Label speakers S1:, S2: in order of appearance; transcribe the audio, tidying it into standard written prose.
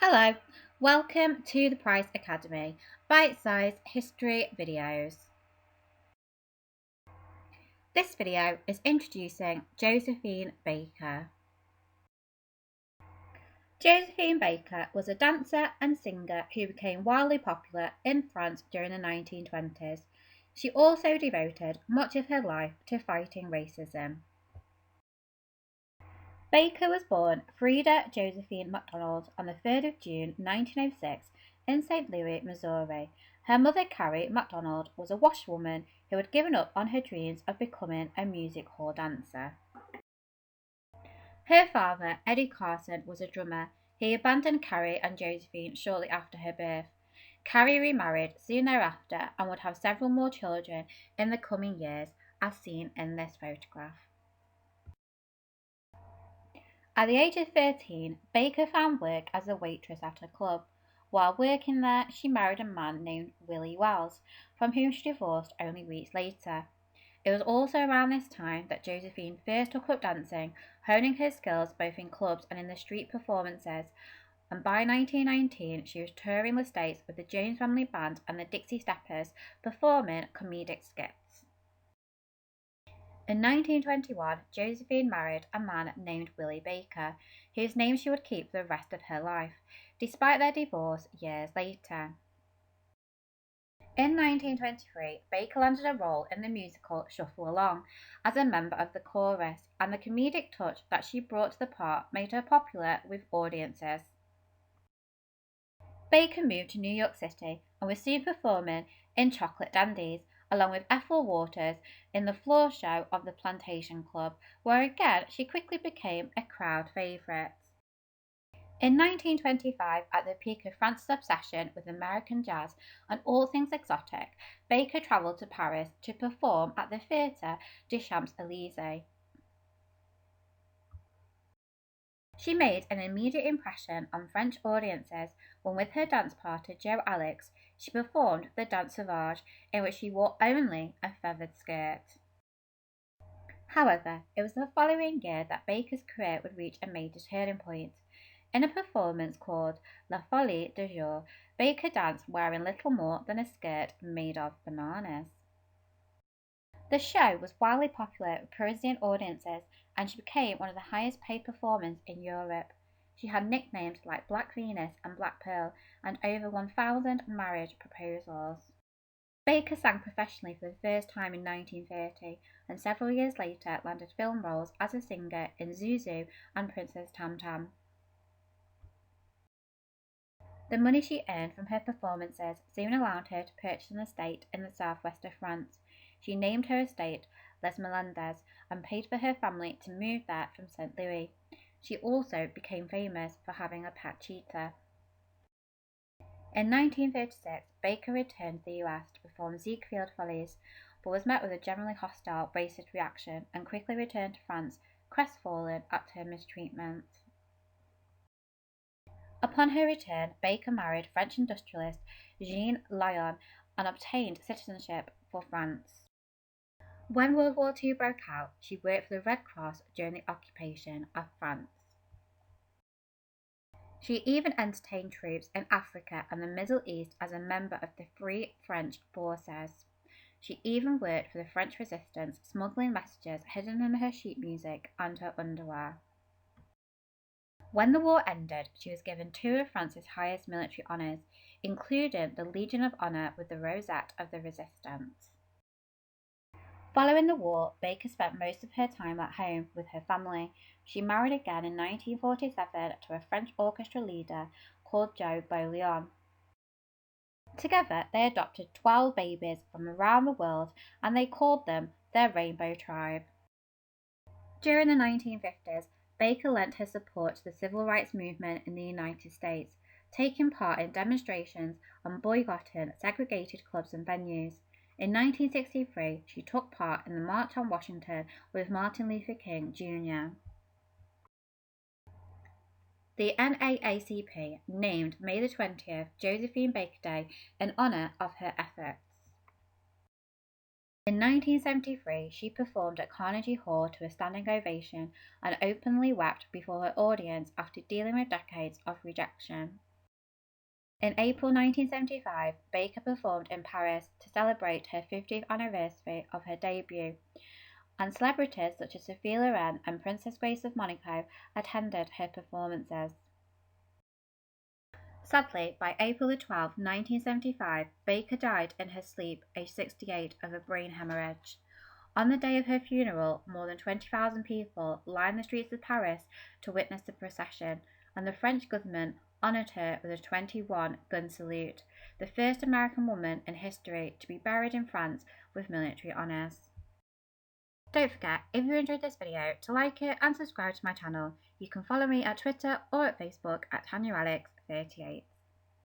S1: Hello, welcome to the Price Academy, bite-sized history videos. This video is introducing Josephine Baker. Josephine Baker was a dancer and singer who became wildly popular in France during the 1920s. She also devoted much of her life to fighting racism. Baker was born Frida Josephine MacDonald on the 3rd of June 1906 in St. Louis, Missouri. Her mother, Carrie MacDonald, was a washerwoman who had given up on her dreams of becoming a music hall dancer. Her father, Eddie Carson, was a drummer. He abandoned Carrie and Josephine shortly after her birth. Carrie remarried soon thereafter and would have several more children in the coming years, as seen in this photograph. At the age of 13, Baker found work as a waitress at a club. While working there, she married a man named Willie Wells, from whom she divorced only weeks later. It was also around this time that Josephine first took up dancing, honing her skills both in clubs and in the street performances, and by 1919 she was touring the States with the Jones Family Band and the Dixie Steppers, performing comedic skits. In 1921, Josephine married a man named Willie Baker, whose name she would keep for the rest of her life, despite their divorce years later. In 1923, Baker landed a role in the musical Shuffle Along as a member of the chorus, and the comedic touch that she brought to the part made her popular with audiences. Baker moved to New York City and was soon performing in Chocolate Dandies, along with Ethel Waters in the floor show of the Plantation Club, where again she quickly became a crowd favourite. In 1925, at the peak of France's obsession with American jazz and all things exotic, Baker travelled to Paris to perform at the Theatre des Champs-Élysées. She made an immediate impression on French audiences when, with her dance partner Joe Alex, she performed the Danse Sauvage, in which she wore only a feathered skirt. However, it was the following year that Baker's career would reach a major turning point. In a performance called La Folie du Jour, Baker danced wearing little more than a skirt made of bananas. The show was wildly popular with Parisian audiences, and she became one of the highest paid performers in Europe. She had nicknames like Black Venus and Black Pearl, and over 1,000 marriage proposals. Baker sang professionally for the first time in 1930, and several years later landed film roles as a singer in Zuzu and Princess Tam Tam. The money she earned from her performances soon allowed her to purchase an estate in the southwest of France. She named her estate Les Melendez and paid for her family to move there from St. Louis. She also became famous for having a pet cheetah. In 1936, Baker returned to the US to perform Ziegfeld Follies, but was met with a generally hostile, racist reaction and quickly returned to France, crestfallen at her mistreatment. Upon her return, Baker married French industrialist Jean Lyon and obtained citizenship for France. When World War II broke out, she worked for the Red Cross during the occupation of France. She even entertained troops in Africa and the Middle East as a member of the Free French Forces. She even worked for the French resistance, smuggling messages hidden in her sheet music and her underwear. When the war ended, she was given two of France's highest military honours, including the Legion of Honour with the Rosette of the Resistance. Following the war, Baker spent most of her time at home with her family. She married again in 1947 to a French orchestra leader called Joe Beaulieu. Together, they adopted 12 babies from around the world, and they called them their Rainbow Tribe. During the 1950s, Baker lent her support to the civil rights movement in the United States, taking part in demonstrations and boycotting segregated clubs and venues. In 1963, she took part in the March on Washington with Martin Luther King Jr. The NAACP named May the 20th Josephine Baker Day in honour of her efforts. In 1973, she performed at Carnegie Hall to a standing ovation and openly wept before her audience after dealing with decades of rejection. In April 1975, Baker performed in Paris to celebrate her 50th anniversary of her debut, and celebrities such as Sophia Loren and Princess Grace of Monaco attended her performances. Sadly, by April 12, 1975, Baker died in her sleep, aged 68, of a brain hemorrhage. On the day of her funeral, more than 20,000 people lined the streets of Paris to witness the procession, and the French government honoured her with a 21-gun salute, the first American woman in history to be buried in France with military honours. Don't forget, if you enjoyed this video, to like it and subscribe to my channel. You can follow me at Twitter or at Facebook at TanyaAlex38.